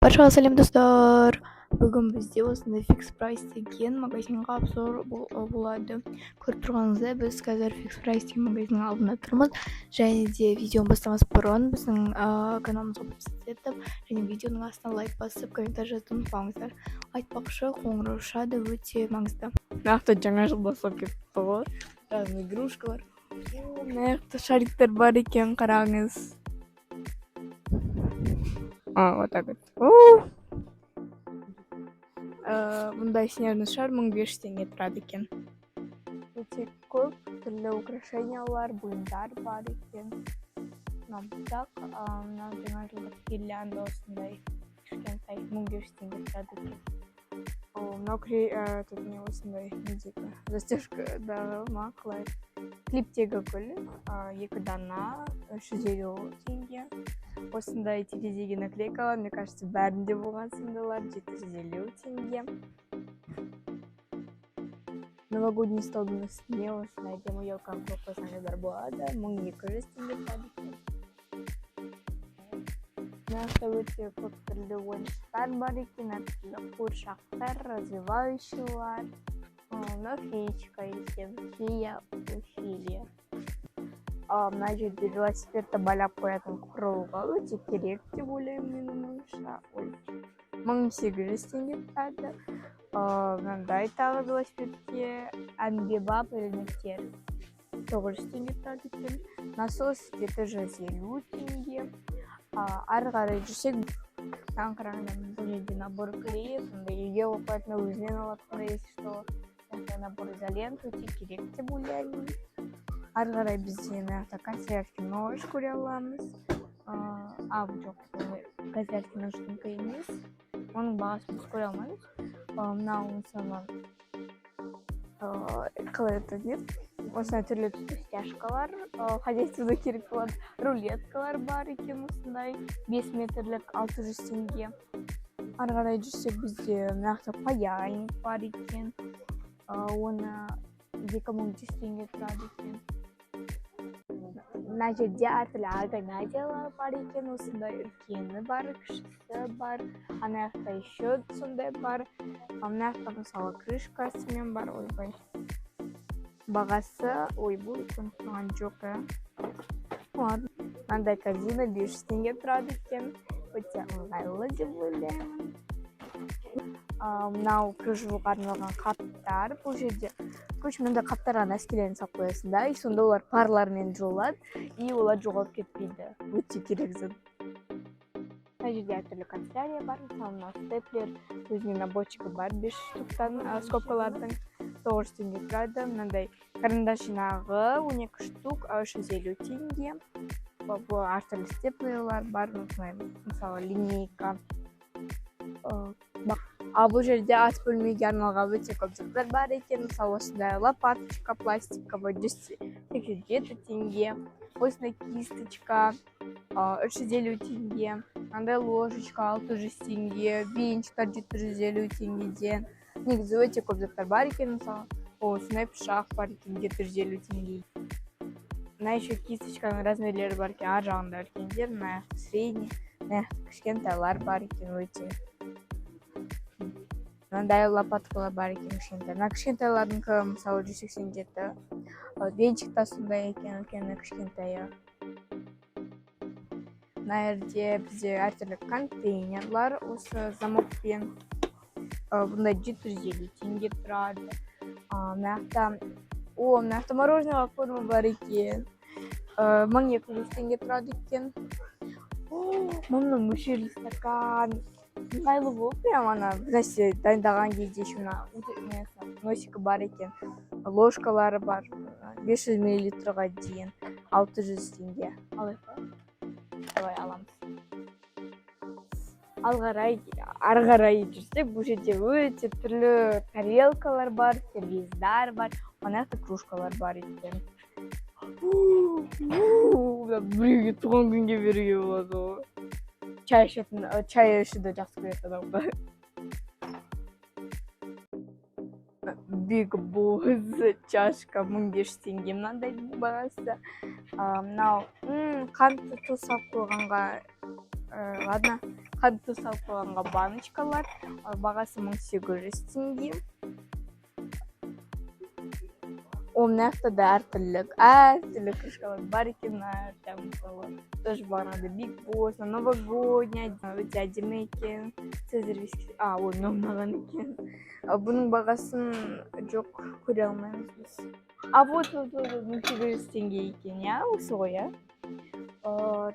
Баршаға сәлем достар. Бүгін бізде осындай фикс прайс деген магазинға обзор болады. Көріп тұрғаныңыздай біз қазір фикс прайс деген магазиннің алдында тұрмыз. Және де видеоны бастамас бұрын біздің каналымызға подписаться етіп, және видеоның астына лайк басып, комментарий жазуды ұмытпаңыздар. Айтпақшы, қоңырау шады өте маңызды. Нақты жаңа жыл бастап кетті ғой. Разные игрушкалар. Нақты шариктер бар екен, қараңыз. Вот так вот. Мұндай снежный шар 1500 теңге тұрады екен. Өте көп түрлі украшениялар, бұйымдар бар екен. Бұтақ, жаңа жылдық гирлянда осындай кішкентай 1500 теңге тұрады екен. Мынау осындай застежкадағы мақлар. Клиптегі гүл 2 дана 350 теңге. Осындай терезеге наклейкалар, мне кажется, бәрінде болған сындалар 750 теңге. Новогодний столдың үстіне осындай әдемі елканы қойып қойсаңыздар болады, 1200 теңге тұрады екен. Нақты өте көп түрлі ойыншықтар бар екен, әртүрлі қуыршақтар, развивающийлар. Мына феечка екен, фея. Мына жерде велосипедті байлап қоятын құрылғы өте керек деп ойлаймын менің ойымша. 1800 теңге тұрады. Мынандай тағы велосипедке әмбебап элементтер 900 теңге тұрады екен. Насос 750 теңге. Ары қарай жүрсек, қараңыздар, бұл жерде набор клея, үйге қоятын өзінен алатын, если что, набор изоленты өте керек деп ойлаймын. Ары қарай бізде консервки нож көре аламыз. Жоқ, консервки ножтың емес. Оның бағасын біз көре алмаймыз. Мынау мысалы қалай айтады, осындай түрлі стяжкалар, хозяйствода керек болады. Рулеткалар бар екен осындай 5 метрлік 600 теңге. Ары қарай жүрсек бізде нақты паяльник бар екен. Оны 2100 теңге тұрады екен. Мына жерде әртүрлі органайзерлар бар екен, осындай үлкені бар, кішісі бар. Анаяқта еще сондай бар. Анаяқта мысалы крышкасымен бар, ойбай. Бағасы, бұл тұрған жоқ. Мынандай корзина 500 теңге тұрады екен. Өте ыңғайлы деп ойлаймын. Мынау кружевуға арналған қаптар. Бұл жерде мындай қаптарға нәскелерін салып қоясың да, сонда олар парлармен жуылады, и олар жоғалып кетпейді. Өте керек зат. Мына жерде әртүрлі канцелярия бар, мысалы степлер, өзінің наборчигі бар 5 штуктан скобкалардың 900 теңге тұрады. Мынандай карандаш жинағы 12 штук 350 теңге. Бұл әртүрлі степлерлар бар, мысалы линейка. Бұл жерде ас бөлмеге арналған өте көп заттар бар екен. Мысалы осындай лопаточка пластиковый 187 теңге. Осындай кисточка 350 теңге. Мынандай ложечка 600 теңге. Венчиктар 750 теңгеден. Негізі өте көп заттар бар екен. Мысалы осындай пышақ бар екен 750 теңге. Мына еще кисточканың размерлері бар екен. Ар жағында үлкендер, мына средний, кішкентайлар бар екен өте. Мынандай лопаткалар бар екен кішкентай. Мына кішкентайлардыңқы мысалы 187. Венчикта сондай екен, үлкені кішкентайы. Мына жерде бізде әртүрлі контейнерлар осы замокпен. Бұндай 750 теңге тұрады. Мынаяқта мороженого форма бар екен. 1200 теңге тұрады екен. Мұның мөлшерлі стакан. Ыңғайлы болып, прям нәрсе дайындаған кезде еще носикі бар екен. Ложкалары бар, 500 мл-ға дейін 600 теңге. Давай аламыз. Ары қарай жүрсек, бұл жерде өте түрлі тарелкалар бар, сервиздар бар, анаяқта кружкалар бар екен. Біреуге туған күнге беруге болады ғой. Чай ішуді жақсы көреді адамға. Big Boss чашка 1500 теңге. Мынандай бағасы. Мынау қантты тұз салып қойғанға ладно, қатты салып қойғанға баночкалар, бағасы 1800 теңге. Мына жақта да әртүрлі кружкалар бар екен. Там мысалы тоже бағанағыдай Big Boss, новогодний, өте әдемі екен. Цезарь виски, мынаған екен. Бұның бағасын жоқ, көре алмаймыз біз. Вот 1800 теңге екен, иә, осы ғой, иә.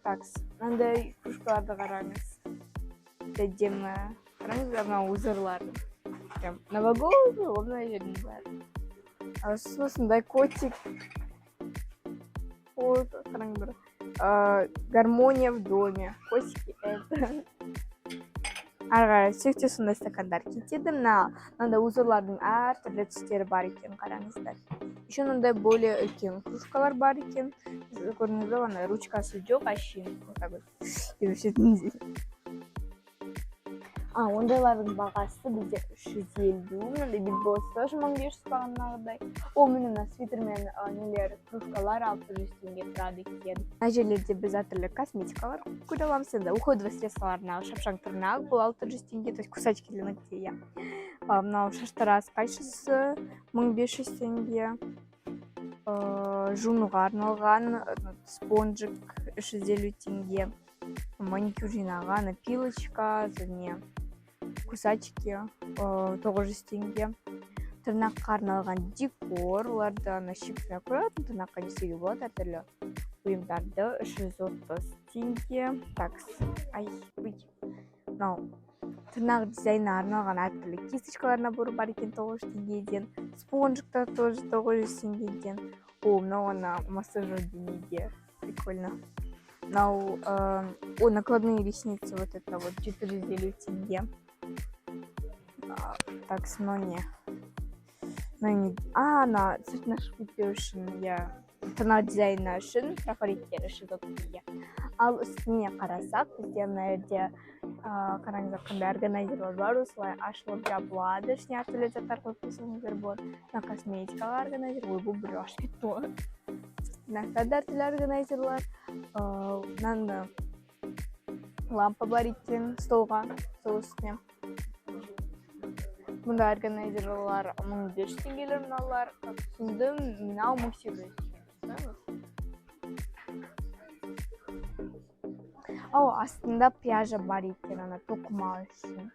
Такс, мынандай кружкаларды қараңыз. Әдемі. Қараңыздар, мына узорларды. Прям новогодний, мына жердің бәрі. Осындай котик. Қараңыздар. Гармония в доме. Котики это. Ары сүйекте сондай стакандар кетеді. Мынандай узорлардың әртүрлі түстері бар екен, қараңыздар. Еще мынандай более үлкен кружкалар бар екен. Көрдіңіз бе, ручкасы жоқ, әшейін. Ондайлардың бағасы бізде 350. Мынандай Big Boss тоже 1500 бағанағыдай. Міне свитермен нелер кружкалар 600 теңге тұрады екен. Мына жерлерде біз әртүрлі косметикалар көре аламыз. Енді уходовый средстволарына шапшаң тырнақ, бұл 600 теңге, то есть кусачки для ногтей. Мынау шаштараз қайшысы 1500 теңге. Жуынуға арналған спонжик 350 теңге. Маникюр жинаған пилочка және кусачки 900 теңге. Тырнаққа арналған декор, оларды шиппен қоятын, тырнаққа десеге болады, әртүрлі бұйымдарды 330 теңге. Такс, мынау тырнақ дизайнына арналған әртүрлі кисточкалар наборы бар екен 900 теңгеден. Спонжиктар тоже 900 теңгеден. Мынау массажер денеге, прикольно. Мынау накладные ресницы, вот это вот 450 теңге. Так, но не. На цветна шпиты үшін, тырнақ дизайны үшін трафареттер 300 теңге. Ал үстіне қарасақ, бізде мына жерде қараңыздар қандай органайзерлар бар, осылай ашылып жабылады. Ішіне әртүрлі заттар қойып қойсаңыздар болады. Мына косметикалық органайзер, бұл бір ашып кетті. Мына әртүрлі органайзерлар. Мынандай лампа бар екен столға, стол үстіне. Мұнда органайзерлар 1500 теңгелер, мыналар. Түсіндім, мынау 1800 теңге. Астында пряжа бар екен, тоқыма үшін.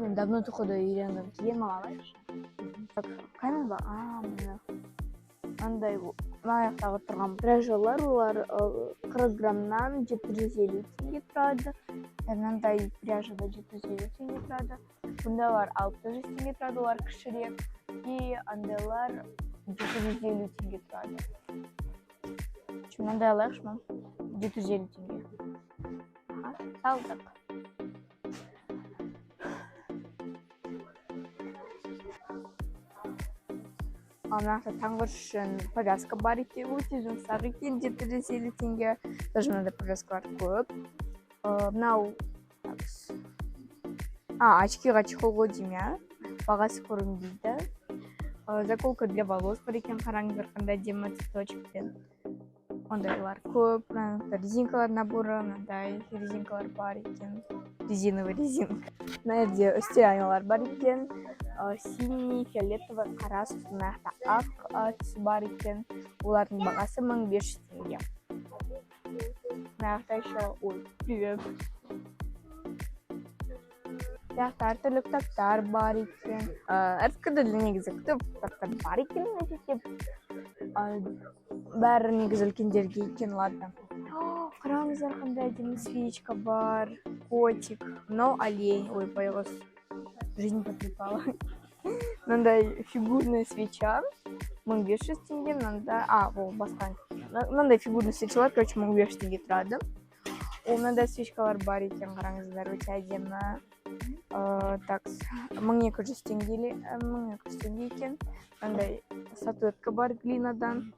Мен давно тоқуды үйрендім. Кием алайыншы. Қайны ба? Мынандай аяқтағы тұрған пряжалар, олар 40 граммнан 750 теңге тұрады. Мынандай пряжада 750 теңге тұрады. Бұндалар 600 теңге тұрады, олар кішірек. И андайлар 750 теңге тұрады. Мынандай алайықшы ма? 750 теңге. Салдық. Мынақта таңғыш үшін повязка бар екен, өте жұмсақ екен, 750 теңге. Даже мынандай повязкалар көп. Мынау очкиға чехол қойдым, бағасы көрінбейді. Заколка для волос бар екен, қараңыздар қандай әдемі цветочкпен. Ондайлар көп. Резинкалар наборы, мынандай резинкалар бар екен. Резиновый резинка. Мына жерде үстел айналар бар екен. Синий, фиолетовый, қара, мына жақта ақ түсі бар екен. Олардың бағасы 1500 теңге. Мына жақта еще, привет. Жақта әртүрлі кітаптар бар екен. Әртүрлі негізі кітаптар бар екен. Бәрі негізі үлкендерге екен, ладно. Қараңыздар, қандай әдемі свечка бар. Котик. Мынау олень. Байғыз. Жизнь потрепала. Мынандай фигурная свеча. 1500 теңге. Мынандай фигурный свечалар, 1500 теңге тұрады. Мынандай свечкалар бар екен, қараңыздар, өте әдемі. 1200 теңге екен. Мынандай статуэтка бар глинадан.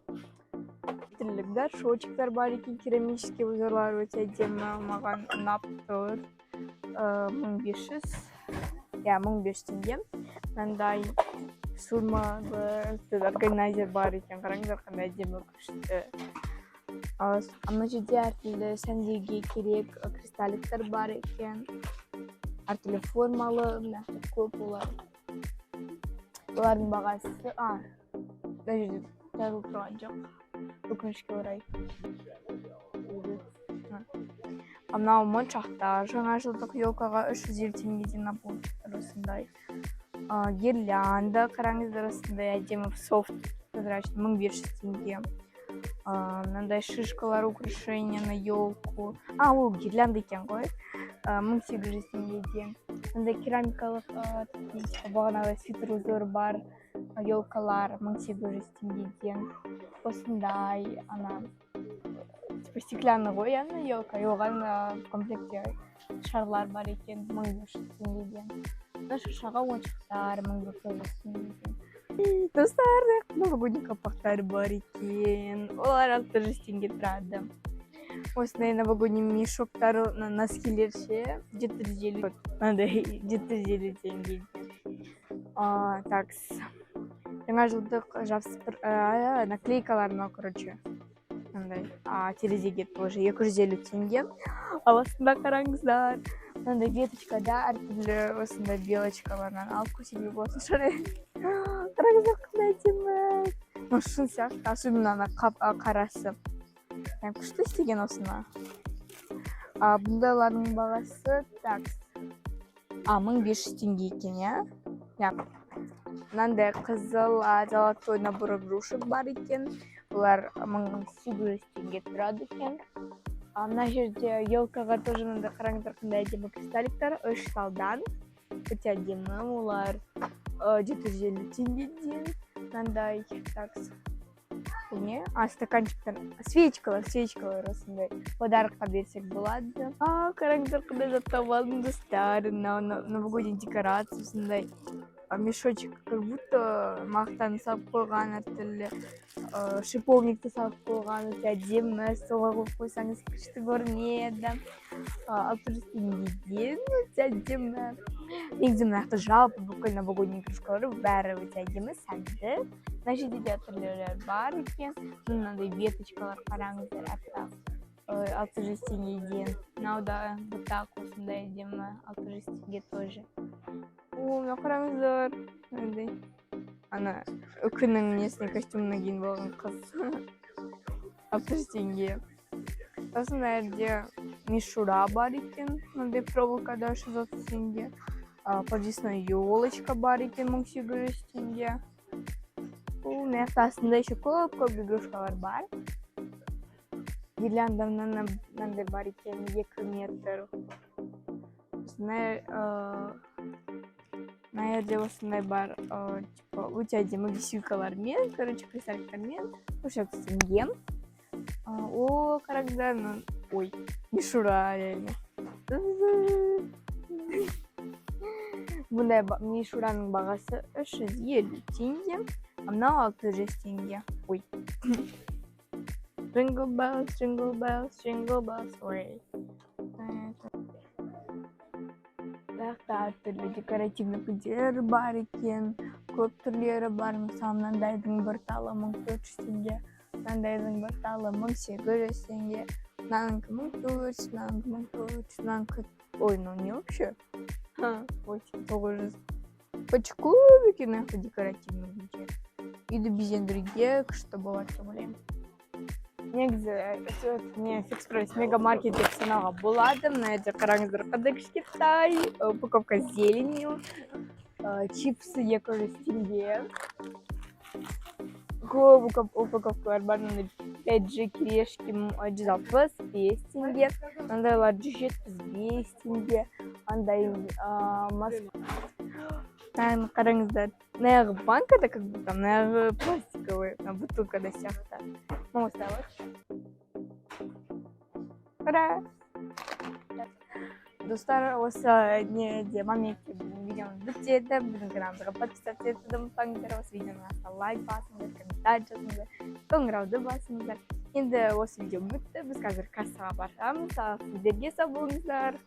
Түрлі горшочектар бар екен, керамический узорлар өте әдемі, маған ұнап тұр. 1500 теңге. Мынандай сурмалы органайзер бар екен, қараңыздар, қандай әдемі күшті. Ана жерде әртүрлі сәндеуге керек кристалликтер бар екен. Әртүрлі формалы, нақты көп олар. Олардың бағасы, мына жерде жазылып тұрған жоқ. Өкінішке орай. Мынау моншақтар, жаңа жылдық елкаға 350 теңгеден набор осындай. Гирлянда, қараңыздар, осындай әдемі софт прозрачный 1500 теңге. Мынандай шишкалар, украшения на елку. Ол гирлянда екен ғой. 1800 теңгеден. Мындай керамикалық бағанағы свитер узор бар елкалар 1800 теңгеден. Осындай стеклянный ғой, елка. Оған в комплекте шарлар бар екен 1500 теңгеден. Шыршаға ойыншықтар 1900 теңгеден. Достар, новогодний қапақтар бар екен. Олар 600 теңге тұрады. Осындай новогодний мешоктар, носкилер ше 750 теңгеден. Жаңа жылдық наклейкалар, короче. Терезеге тоже 250 теңге. Осында қараңыздар. Мынандай веточкада әртүрлі осындай белочкаларынан алып көрсетуге болсын шығар. Қараңыздар, қандай әдемі. Шын сияқты, особенно қарасы. Күшті істеген осыны. Бұндайлардың бағасы 1500 теңге екен, я? Мынандай қызыл золотой набор игрушек бар екен. Олар 1800 теңге тұрады екен. Мына жерде елкаға тоже мынандай қараңыздар, қандай әдемі кристалликтар 3 талдан. Өте әдемі, олар 750 теңгеден. Мынандай стаканчиктар, свечкалар осындай подарокқа берсек болады. Қараңыздар, қандай заттап алдым, достар. Новогодний декорация осындай мешочек, как будто мақтаны салып қойған, әртүрлі шиповникті салып қойған, өте әдемі, столға қойып қойсаңыз күшті көрінеді. 600 теңгеден, өте әдемі. Негізі мынақты жалпы бүкіл новогодний игрушкалары бәрі өте әдемі, сәнді. Мына жерде де түрлері бар екен. Мынандай веточкалар қараңыздар, 600 теңгеден. Мынау да бұтақ осындай әдемі, 600 теңге тоже. Мына қараңыздар. Үкінің несіне костюмына киініп болған қыз. 600 теңге. Осындай жерде мишура бар екен. Мынандай проволокада 630 теңге. Подвесная елочка бар екен 1800 теңге. Мына астасында еще көп игрушкалар бар. Гирлянда мынандай бар екен 2 метр. Мына жерде осындай бар, өте әдемі висюлькалармен, короче, кристалликтармен 300 теңге. Қараңыздар, мишура реально. Бұндай мишураның бағасы 350 теңге, мынау 600 теңге. Jingle bells, jingle bells, jingle bells, way. Әртүрлі декоративный гүлдер бар екен, көп түрлері бар. Мысалы, мынандайдың бір талы 1400 теңге, мынандайдың бір талы 1800 теңге, мынанікі 1400, мынанікі 1400, мынанікі... Не вообще? 900. Очень көп екен декоративный гүлдер. Үйді безендіруге күшті болады, деп ойлаймын. Негізі не фикс прайс мегамаркет деп санауға болады. Мына жерде қараңыздар, қандай кішкентай упаковка зеленью, чипсы 200 теңге. Көп упаковкалар бар. 5G кирешки 165 теңге. Мындайлар 175 теңге. Андай қараңыздар, мынаяғы банкада, как будто, мынаяғы пластиковый, бутылкада сияқты. Ура! Достар, осы моментте біздің видеомыз бітеді. Біздің каналымызға подписаться етуді ұмытпаңыздар. Осы видеоның астына лайк басыңыздар, комментарий жазыңыздар, қоңырауды басыңыздар. Енді осы видео бітті. Біз қазір кассаға барамыз. Сіздерге сау болыңыздар.